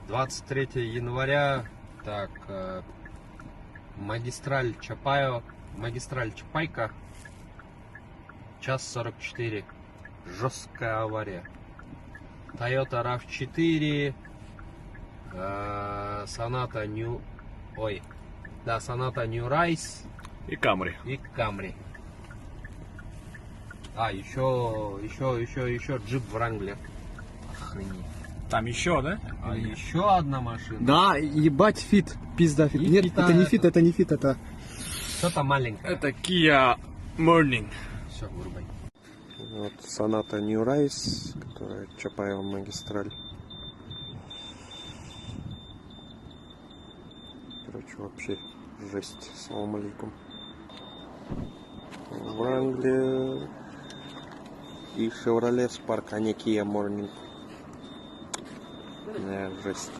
23 января. Так, магистраль Чапайо, магистраль Чапайка. Час 44. Жесткая авария. Toyota RAV4. Sonata New... Ой. Да, Sonata New Rise. И Камри. И Camry. А, еще джип Wrangler. Охренеть. Там еще, да? А еще одна машина. Да, ебать, фит, пизда, фит. И Нет, фита это не это. фит, это не фит, это... Что-то маленькое. Это Kia Morning. Все, вырубай. Вот Sonata New Rise, которая Чапаева магистраль. Короче, вообще жесть. Салам алейкум. Wrangler и Chevrolet Spark, а не Kia Morning. Жесть.